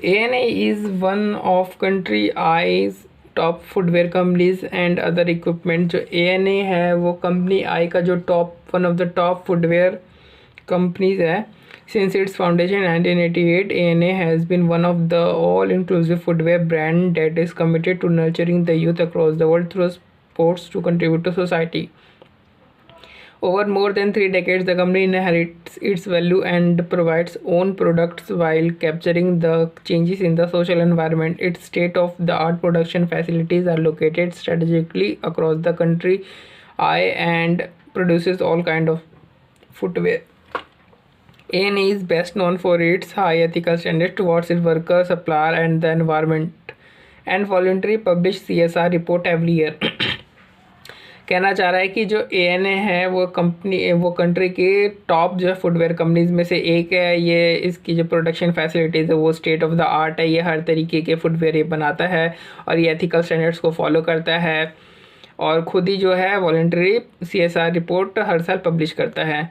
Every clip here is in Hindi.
ANA is one of country I's top footwear companies and other equipment. जो ANA है वो कंपनी आई का जो one of the top footwear companies है। Since its foundation 1988, ANA has been one of the all inclusive footwear brand that is committed to nurturing the youth across the world through sports to contribute to society. Over more than 3 decades, the company inherits its value and provides own products while capturing the changes in the social environment. Its state-of-the-art production facilities are located strategically across the country and produces all kind of footwear. ANA is best known for its high ethical standards towards its workers, supplier, and the environment, and voluntarily publish CSR report every year. कहना चाह रहा है कि जो ANA है वो कंट्री के टॉप जो फुटवेयर कंपनीज में से एक है। ये इसकी जो प्रोडक्शन फैसिलिटीज़ है वो स्टेट ऑफ द आर्ट है। ये हर तरीके के फुटवेयर ये बनाता है और ये एथिकल स्टैंडर्ड्स को फॉलो करता है और ख़ुद ही जो है वॉलंटरी CSR रिपोर्ट हर साल पब्लिश करता है।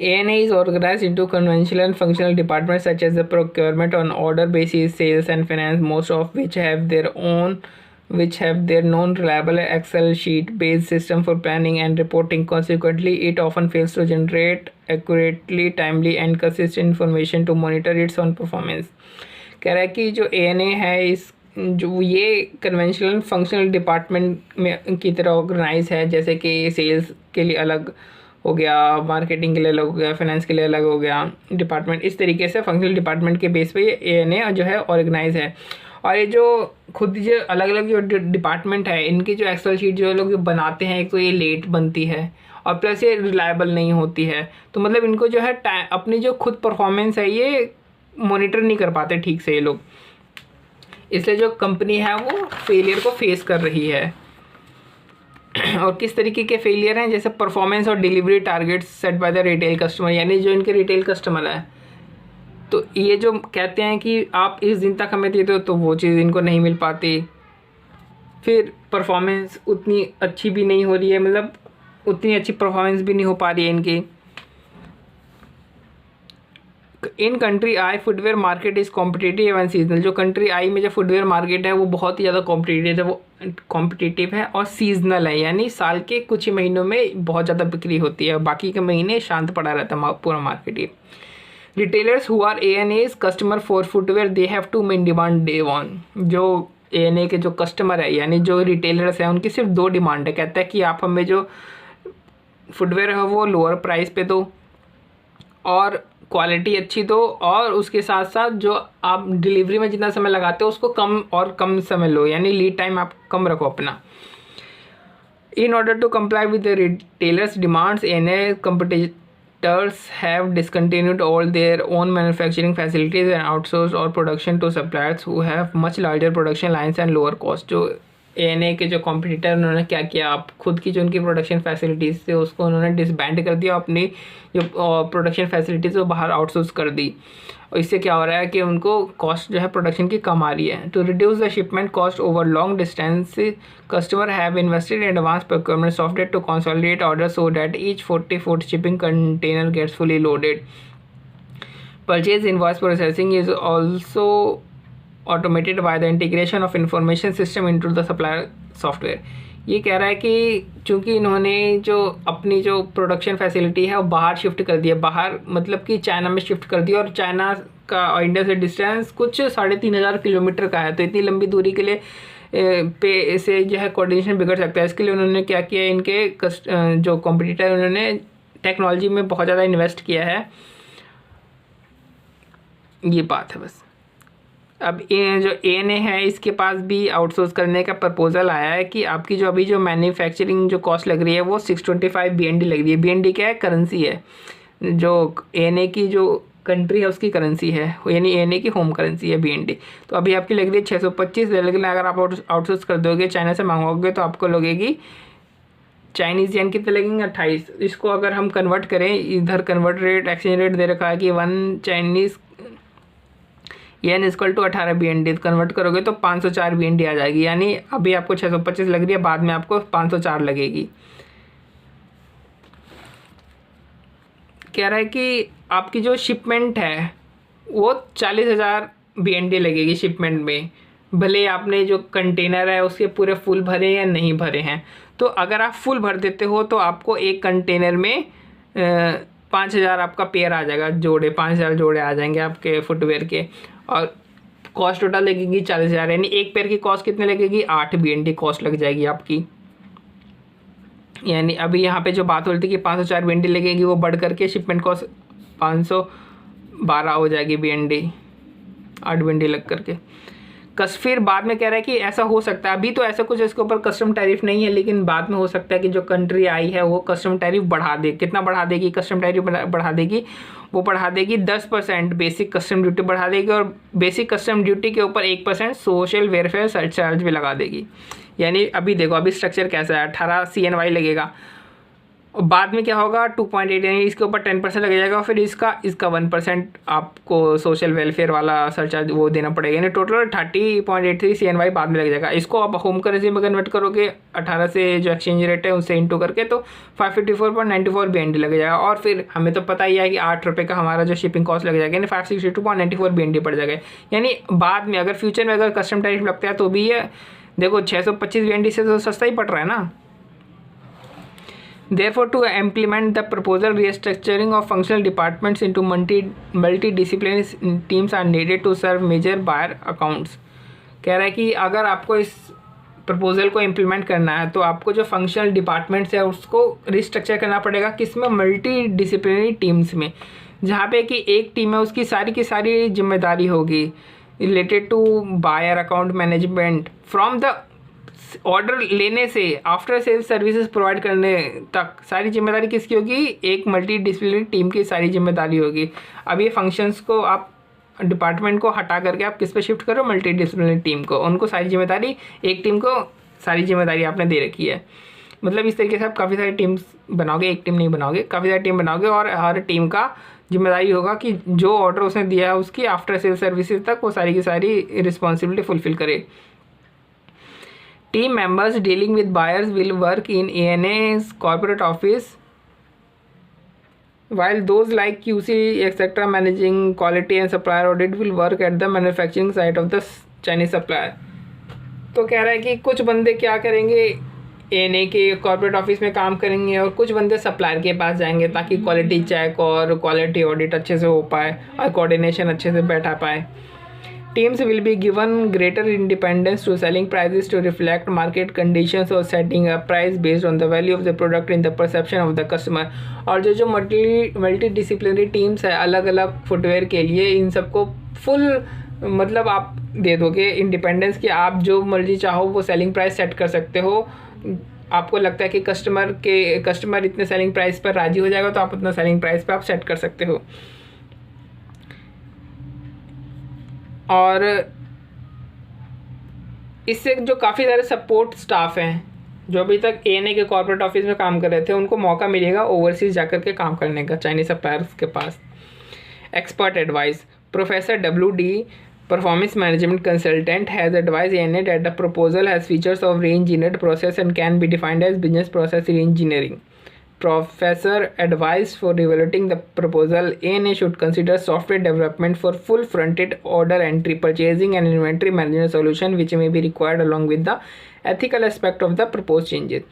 ANA is organized into conventional and functional departments such as the procurement on order basis, sales and finance, most of which have their known reliable Excel sheet based system for planning and reporting. Consequently, it often fails to generate accurately, timely and consistent information to monitor its own performance. कह रहा है कि जो ANA है इस जो ये कन्वेंशनल फंक्शनल डिपार्टमेंट में की तरह ऑर्गेनाइज है, जैसे कि सेल्स के लिए अलग हो गया, मार्केटिंग के लिए अलग हो गया, फाइनेंस के लिए अलग हो गया डिपार्टमेंट। इस तरीके से फंक्शनल डिपार्टमेंट के बेस पे ये ANA जो है ऑर्गेनाइज है। और ये जो खुद जो अलग अलग जो डिपार्टमेंट है इनकी जो एक्सेल शीट जो लोग बनाते हैं, एक तो ये लेट बनती है और प्लस ये रिलायबल नहीं होती है। तो मतलब इनको जो है अपनी जो खुद परफॉर्मेंस है ये मॉनिटर नहीं कर पाते ठीक से ये लोग, इसलिए जो कंपनी है वो फेलियर को फेस कर रही है। और किस तरीके के फेलियर हैं, जैसे परफॉर्मेंस और delivery targets set by the retail customer, यानी जो इनके रिटेल कस्टमर है तो ये जो कहते हैं कि आप इस दिन तक हमें दे दो तो वो चीज़ इनको नहीं मिल पाती। फिर परफॉर्मेंस उतनी अच्छी भी नहीं हो रही है, मतलब उतनी अच्छी परफॉर्मेंस भी नहीं हो पा रही है इनकी। In country I footwear market is competitive and seasonal. जो कंट्री आई में जो फुटवेयर मार्केट है वो बहुत ही ज़्यादा कॉम्पिटिटिव है और सीजनल है, यानी साल के कुछ ही महीनों में बहुत ज़्यादा बिक्री होती है, बाकी के महीने शांत पड़ा रहता है पूरा market he. Retailers who are ANA's customer for footwear, they have two main demand day one। जो ANA के जो कस्टमर है यानी जो रिटेलर्स हैं उनकी सिर्फ दो डिमांड है। कहता है कि आप हमें जो फुटवेयर है वो लोअर प्राइस पे दो और क्वालिटी अच्छी दो, और उसके साथ साथ जो आप डिलीवरी में जितना समय लगाते हो उसको कम समय लो, यानी लीड टाइम आप कम रखो अपना। In order to comply with the retailers' demands, ANA competitors have discontinued all their own manufacturing facilities and outsourced all production to suppliers who have much larger production lines and lower cost। जो ANA के जो कॉम्पिटिटर उन्होंने क्या किया, आप खुद की जो उनकी प्रोडक्शन फैसिलिटीज़ थी उसको उन्होंने डिसबैंड कर दिया, अपनी जो प्रोडक्शन फैसिलिटीज़ वो बाहर आउटसोर्स कर दी। और इससे क्या हो रहा है कि उनको कॉस्ट जो है प्रोडक्शन की कम आ रही है। To reduce the shipment cost over long distance, customer have invested in advance procurement software to consolidate order so that each 40-foot shipping container gets fully loaded. Purchase invoice processing is also automated by the integration of information system into the supplier software. ये कह रहा है कि चूँकि इन्होंने जो अपनी जो प्रोडक्शन फैसिलिटी है वो बाहर शिफ्ट कर दिया, बाहर मतलब कि चाइना में शिफ्ट कर दिया, और चाइना का और इंडिया से डिस्टेंस कुछ 3500 किलोमीटर का है, तो इतनी लंबी दूरी के लिए पे से जो है कोऑर्डिनेशन बिगड़ सकता है। इसके लिए उन्होंने क्या किया, इनके जो कॉम्पिटिटर उन्होंने टेक्नोलॉजी में बहुत ज़्यादा इन्वेस्ट किया है, ये बात है बस। अब जो ANA है इसके पास भी आउटसोर्स करने का प्रपोजल आया है कि आपकी जो अभी जो मैन्युफैक्चरिंग जो कॉस्ट लग रही है वो 625 BND लग रही है। BND क्या है, करेंसी है, जो ANA की जो कंट्री है उसकी करेंसी है, यानी ANA की होम करेंसी है BND। तो अभी आपकी लग रही है 625, लेकिन अगर आप आउटसोर्स कर दोगे, चाइना से मंगवाओगे तो आपको लगेगी चाइनीज़ येन कितने लगेंगे, 28। इसको अगर हम कन्वर्ट करें, इधर कन्वर्ट रेट एक्सचेंज रेट दे रखा है कि 1 Chinese yen equal to 18 BND, convert करोगे तो 504 BND आ जाएगी, यानी अभी आपको 625 लग रही है, बाद में आपको 504 लगेगी। कह रहा है कि आपकी जो शिपमेंट है वो 40,000 BND लगेगी शिपमेंट में, भले आपने जो कंटेनर है उसके पूरे फुल भरे या नहीं भरे हैं। तो अगर आप फुल भर देते हो तो आपको एक कंटेनर में 5,000 आपका पेयर आ जाएगा, जोड़े 5,000 जोड़े आ जाएंगे आपके फुटवेयर के, और कॉस्ट टोटल लगेगी 40,000, यानी एक पेयर की कॉस्ट कितने लगेगी, 8 BND कॉस्ट लग जाएगी आपकी। यानी अभी यहाँ पे जो बात हो रही थी कि 504 BND लगेगी, वो बढ़ करके शिपमेंट कॉस्ट 512 हो जाएगी BND, 8 BND लग करके। फिर बाद में कह रहा है कि ऐसा हो सकता है, अभी तो ऐसा कुछ इसके ऊपर कस्टम टैरिफ नहीं है, लेकिन बाद में हो सकता है कि जो कंट्री आई है वो कस्टम टैरिफ बढ़ा दे। कितना बढ़ा देगी कस्टम टैरिफ बढ़ा देगी, वो बढ़ा देगी 10% बेसिक कस्टम ड्यूटी बढ़ा देगी, और बेसिक कस्टम ड्यूटी के ऊपर 1% सोशल वेलफेयर सरचार्ज भी लगा देगी। यानी अभी देखो अभी स्ट्रक्चर कैसा है, 18 CNY लगेगा, और बाद में क्या होगा 2.8, यानी इसके ऊपर 10% लग जाएगा, और फिर इसका 1% आपको सोशल वेलफेयर वाला सरचार्ज वो देना पड़ेगा, यानी टोटल 30.83 CNY बाद में लग जाएगा। इसको आप होम करेंसी में कन्वर्ट करोगे 18 से जो एक्सचेंज रेट है उससे इंटू करके, तो 554.94 BND लग जाएगा। और फिर हमें तो पता ही है कि 8 रुपये का हमारा जो शिपिंग कॉस्ट लग जाएगा, यानी 562.94 BND पड़ जाएगा। यानी बाद में अगर फ्यूचर में अगर कस्टम टैरिफ लगता है तो भी ये देखो 625 BND से तो सस्ता ही पड़ रहा है ना। Therefore, to implement the proposal, restructuring of functional departments into multidisciplinary teams are needed to serve major buyer accounts। कह रहा है कि अगर आपको इस प्रपोजल को इम्प्लीमेंट करना है तो आपको जो फंक्शनल डिपार्टमेंट्स है उसको रिस्ट्रक्चर करना पड़ेगा, किसमें, मल्टी डिसिप्लिनरी टीम्स में, जहाँ पे कि एक टीम है उसकी की सारी जिम्मेदारी होगी related to buyer account management, from the order लेने से आफ्टर सेल्स सर्विसेज प्रोवाइड करने तक सारी जिम्मेदारी किसकी होगी, एक मल्टी डिसिप्लिनरी टीम की सारी जिम्मेदारी होगी। अब ये फंक्शंस को आप डिपार्टमेंट को हटा करके आप किस पे शिफ्ट करो, मल्टी डिसिप्लिनरी टीम को, उनको सारी जिम्मेदारी, एक टीम को सारी जिम्मेदारी आपने दे रखी है। मतलब इस तरीके से आप काफ़ी सारी टीम्स बनाओगे, एक टीम नहीं बनाओगे, काफ़ी सारी टीम बनाओगे, और हर टीम का जिम्मेदारी होगा कि जो ऑर्डर उसने दिया है उसकी आफ्टर सेल्स सर्विसेज तक वो सारी की सारी रिस्पॉन्सिबिलिटी फुलफिल करे। Team members dealing with buyers will work in ANA's corporate office, while those like QC etc. managing quality and supplier audit will work at the manufacturing site of the Chinese supplier। तो कह रहा है कि कुछ बंदे क्या करेंगे, ANA के कॉर्पोरेट ऑफिस में काम करेंगे, और कुछ बंदे सप्लायर के पास जाएंगे ताकि क्वालिटी चेक और क्वालिटी ऑडिट अच्छे से हो पाए और कोऑर्डिनेशन अच्छे से बैठा पाए। Teams will be given greater independence to selling prices to reflect market conditions or setting a price based on the value of the product in the perception of the customer। और जो मल्टी डिसिप्लिनरी टीम्स है अलग अलग फुटवेयर के लिए, इन सबको फुल मतलब आप दे दोगे इंडिपेंडेंस कि आप जो मर्जी चाहो वो सेलिंग प्राइस सेट कर सकते हो। आपको लगता है कि कस्टमर इतने सेलिंग प्राइस पर राजी हो जाएगा तो आप उतना सेलिंग प्राइस पर आप सेट कर सकते हो। और इससे जो काफ़ी सारे सपोर्ट स्टाफ हैं जो अभी तक ANA के कॉर्पोरेट ऑफिस में काम कर रहे थे, उनको मौका मिलेगा ओवरसीज जाकर के काम करने का चाइनीज सप्लायर्स के पास। Expert advice, professor WD, performance management consultant, has advise ANA that the proposal has features of re-engineered process and can be defined as business process re-engineering. Professor advised for evaluating the proposal, ANA should consider software development for full front-end order entry, purchasing and inventory management solution which may be required along with the ethical aspect of the proposed changes।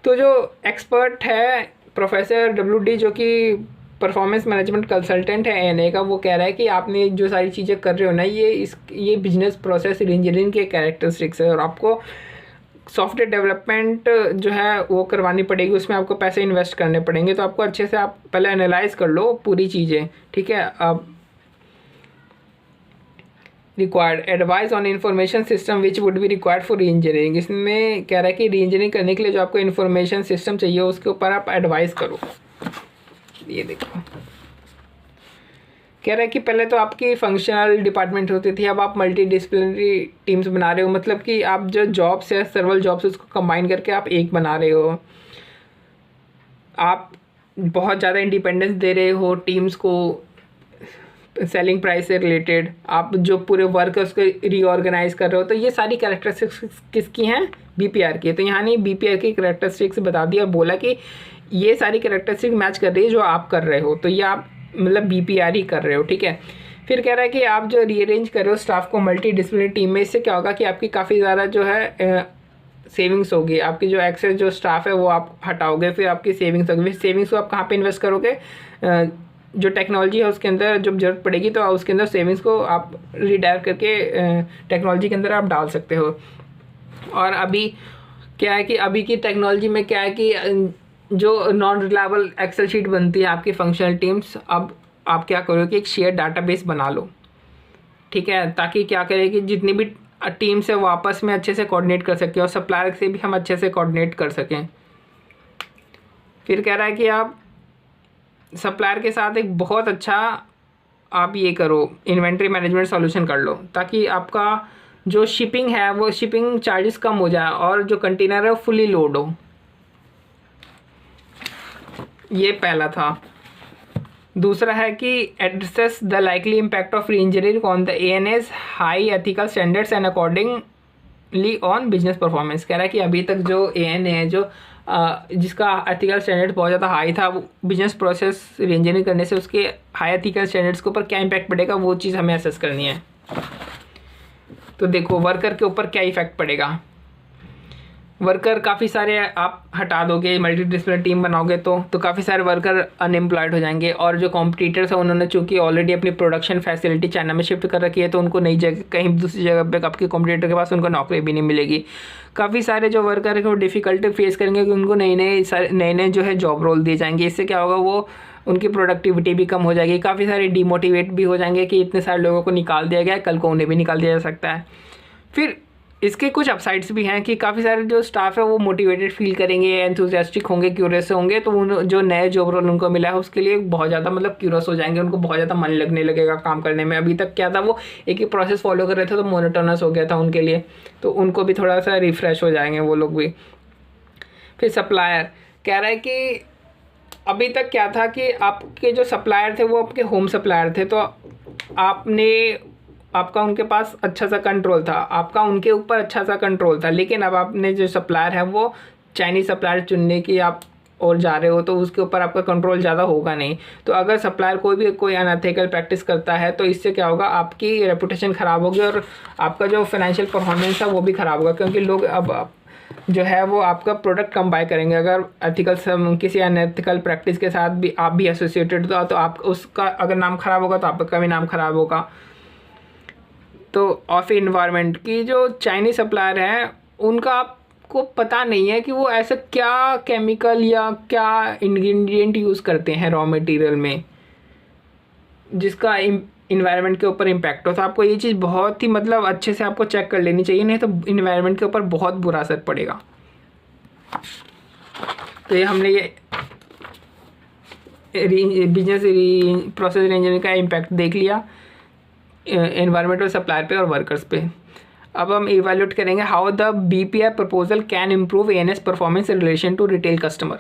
तो जो एक्सपर्ट है प्रोफेसर WD जो कि परफॉर्मेंस मैनेजमेंट कंसल्टेंट है ANA का, वो कह रहा है कि आपने जो सारी चीज़ें कर रहे हो ना, ये बिजनेस प्रोसेस इंजीनियरिंग के कैरेक्टरिस्टिक्स है, और आपको सॉफ्टवेयर डेवलपमेंट जो है वो करवानी पड़ेगी, उसमें आपको पैसे इन्वेस्ट करने पड़ेंगे। तो आपको अच्छे से आप पहले एनालाइज कर लो पूरी चीज़ें, ठीक है। अब required advice on information system which would be required for री इंजीनियरिंग। इसमें कह रहा है कि री इंजीनियरिंग करने के लिए जो आपको इन्फॉर्मेशन सिस्टम चाहिए उसके ऊपर आप एडवाइस करो। ये देखो कह रहा है कि पहले तो आपकी फंक्शनल डिपार्टमेंट होती थी, अब आप मल्टी डिसिप्लिनरी टीम्स बना रहे हो, मतलब कि आप जो जॉब्स है सर्वल जॉब्स उसको कंबाइन करके आप एक बना रहे हो। आप बहुत ज़्यादा इंडिपेंडेंस दे रहे हो टीम्स को सेलिंग प्राइस से रिलेटेड, आप जो पूरे वर्क है उसको रीऑर्गेनाइज कर रहे हो। तो ये सारी कैरेक्टरिस्टिक्स किसकी हैं, BPR की। तो यहाँ नहीं BPR की कैरेक्टरिस्टिक्स बता दी और बोला कि ये सारी कैरेक्टरिस्टिक्स मैच कर रही है जो आप कर रहे हो, तो ये आप मतलब BPR ही कर रहे हो, ठीक है। फिर कह रहा है कि आप जो रीअरेंज कर रहे हो स्टाफ को मल्टी डिसिप्लिनरी टीम में, इससे क्या होगा कि आपकी काफ़ी ज़्यादा जो है सेविंग्स होगी। आपकी जो एक्सेस जो स्टाफ है वो आप हटाओगे, फिर आपकी सेविंग्स होगी। फिर सेविंग्स को आप कहाँ पे इन्वेस्ट करोगे? जो टेक्नोलॉजी है उसके अंदर जब जरूरत पड़ेगी तो उसके अंदर सेविंग्स को आप रिडायरेक्ट करके टेक्नोलॉजी के अंदर आप डाल सकते हो। और अभी क्या है कि अभी की टेक्नोलॉजी में क्या है कि जो नॉन रिलायबल एक्सेल शीट बनती है आपकी फंक्शनल टीम्स, अब आप क्या करो कि एक शेयर डाटाबेस बना लो, ठीक है, ताकि क्या करे कि जितनी भी टीम से वो आपस में अच्छे से कोऑर्डिनेट कर सकें और सप्लायर से भी हम अच्छे से कोऑर्डिनेट कर सकें। फिर कह रहा है कि आप सप्लायर के साथ एक बहुत अच्छा आप ये करो, इन्वेंट्री मैनेजमेंट सॉल्यूशन कर लो, ताकि आपका जो शिपिंग है वो शिपिंग चार्जेस कम हो जाए और जो कंटेनर है वो फुली लोड हो। ये पहला था। दूसरा है कि addresses the likely impact of री engineering on the ANA's high ethical standards and accordingly on business performance. कह रहा है कि अभी तक जो ANA है जो जिसका एथिकल स्टैंडर्ड बहुत ज़्यादा हाई था, वो बिजनेस प्रोसेस री इंजीनियरिंग करने से उसके हाई एथिकल स्टैंडर्ड्स के ऊपर क्या इम्पैक्ट पड़ेगा, वो चीज़ हमें असेस करनी है। तो देखो वर्कर के ऊपर क्या इफेक्ट पड़ेगा। वर्कर काफ़ी सारे आप हटा दोगे, मल्टी डिसिप्लिनरी टीम बनाओगे तो काफ़ी सारे वर्कर अनएम्प्लॉयड हो जाएंगे। और जो कॉम्पिटिटर्स हैं उन्होंने चूँकि ऑलरेडी अपनी प्रोडक्शन फैसिलिटी चाइना में शिफ्ट कर रखी है, तो उनको नई जगह कहीं दूसरी जगह पे आपके कॉम्पिटिटर के पास उनको नौकरी भी नहीं मिलेगी। काफ़ी सारे जो वर्कर हैं वो डिफ़िकल्टी फेस करेंगे कि उनको नए जो है जॉब रोल दिए जाएंगे। इससे क्या होगा, वो उनकी प्रोडक्टिविटी भी कम हो जाएगी। काफ़ी सारे डिमोटिवेट भी हो जाएंगे कि इतने सारे लोगों को निकाल दिया गया है, कल को उन्हें भी निकाल दिया जा सकता है। फिर इसके कुछ अपसाइड्स भी हैं कि काफ़ी सारे जो स्टाफ है वो मोटिवेटेड फील करेंगे, एंथुसियास्टिक होंगे, क्यूरियस होंगे, तो उन जो नए जॉब रोल उनको मिला है उसके लिए बहुत ज़्यादा मतलब क्यूरियस हो जाएंगे, उनको बहुत ज़्यादा मन लगने लगेगा काम करने में। अभी तक क्या था, वो एक ही प्रोसेस फॉलो कर रहे थे तो मोनोटोनस हो गया था उनके लिए, तो उनको भी थोड़ा सा रिफ्रेश हो जाएंगे वो लोग भी। फिर सप्लायर कह रहा है कि अभी तक क्या था कि आपके जो सप्लायर थे वो आपके होम सप्लायर थे, तो आपका उनके पास अच्छा सा कंट्रोल था, आपका उनके ऊपर अच्छा सा कंट्रोल था। लेकिन अब आपने जो सप्लायर है वो चाइनीज़ सप्लायर चुनने की आप और जा रहे हो, तो उसके ऊपर आपका कंट्रोल ज़्यादा होगा नहीं। तो अगर सप्लायर कोई अनएथिकल प्रैक्टिस करता है तो इससे क्या होगा, आपकी रेपुटेशन ख़राब होगी और आपका जो फाइनेंशियल परफॉर्मेंस है वो भी ख़राब होगा, क्योंकि लोग अब जो है वो आपका प्रोडक्ट कम बाय करेंगे। अगर किसी अनएथिकल प्रैक्टिस के साथ भी आप भी एसोसिएटेड हो तो आप उसका अगर नाम ख़राब होगा तो आपका भी नाम ख़राब होगा। तो ऑफ इन्वायरमेंट की जो चाइनीज सप्लायर हैं उनका आपको पता नहीं है कि वो ऐसा क्या केमिकल या क्या इंग्रेडिएंट यूज़ करते हैं रॉ मटेरियल में जिसका इन्वायरमेंट के ऊपर इम्पैक्ट हो। तो आपको ये चीज़ बहुत ही मतलब अच्छे से आपको चेक कर लेनी चाहिए, नहीं तो इन्वायरमेंट के ऊपर बहुत बुरा असर पड़ेगा। तो ये हमने ये बिजनेस प्रोसेस इंजीनियरिंग का इम्पैक्ट देख लिया एनवायरमेंटल सप्लायर पे और वर्कर्स पे। अब हम इवैल्यूएट करेंगे how the BPR proposal can improve ANS performance in relation to retail customer.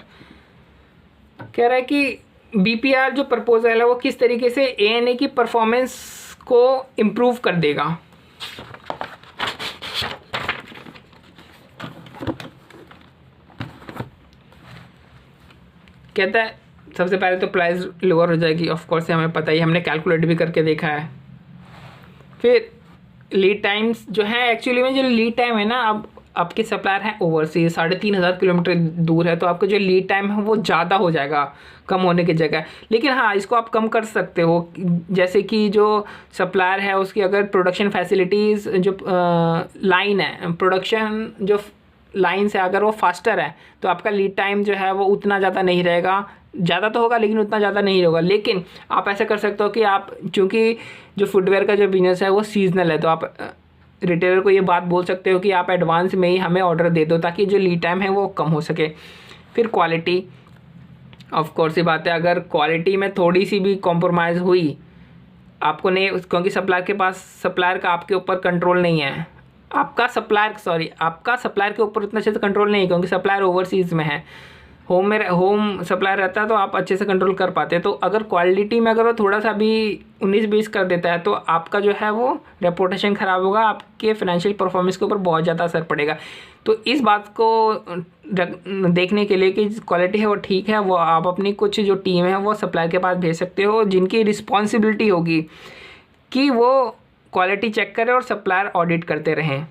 कह रहा है कि BPR जो प्रपोजल है वो किस तरीके से ANA की परफॉर्मेंस को इम्प्रूव कर देगा। कहता है सबसे पहले तो प्राइस लोअर हो जाएगी, ऑफ कोर्स हमें पता ही, हमने कैलकुलेट भी करके देखा है। फिर लीड टाइम्स जो है, एक्चुअली में जो लीड टाइम है ना, अब आपके सप्लायर हैं ओवरसीज 3,500 किलोमीटर दूर है, तो आपका जो लीड टाइम है वो ज़्यादा हो जाएगा कम होने की जगह। लेकिन हाँ, इसको आप कम कर सकते हो, जैसे कि जो सप्लायर है उसकी अगर प्रोडक्शन फैसिलिटीज़ जो लाइन है, प्रोडक्शन जो लाइन से अगर वो फास्टर है तो आपका लीड टाइम जो है वो उतना ज़्यादा नहीं रहेगा, ज़्यादा तो होगा लेकिन उतना ज़्यादा नहीं होगा। लेकिन आप ऐसा कर सकते हो कि आप, चूँकि जो फुटवेयर का जो बिजनेस है वो सीजनल है, तो आप रिटेलर को ये बात बोल सकते हो कि आप एडवांस में ही हमें ऑर्डर दे दो ताकि जो लीड टाइम है वो कम हो सके। फिर क्वालिटी, ऑफ कोर्स ये बात है, अगर क्वालिटी में थोड़ी सी भी कॉम्प्रोमाइज़ हुई आपको नहीं, क्योंकि सप्लायर का आपके ऊपर कंट्रोल नहीं है, आपका सप्लायर के ऊपर उतना अच्छे से कंट्रोल नहीं है, क्योंकि सप्लायर ओवरसीज़ में है। होम सप्लायर रहता है तो आप अच्छे से कंट्रोल कर पाते हैं। तो अगर क्वालिटी में अगर वो थोड़ा सा भी 19-20 कर देता है तो आपका जो है वो रेपुटेशन ख़राब होगा, आपके फाइनेंशियल परफॉर्मेंस के ऊपर बहुत ज़्यादा असर पड़ेगा। तो इस बात को देखने के लिए कि क्वालिटी है वो ठीक है, वो आप अपनी कुछ जो टीम है वो सप्लायर के पास भेज सकते हो, जिनकी रिस्पॉन्सिबिलिटी होगी कि वो क्वालिटी चेक करें और सप्लायर ऑडिट करते रहें।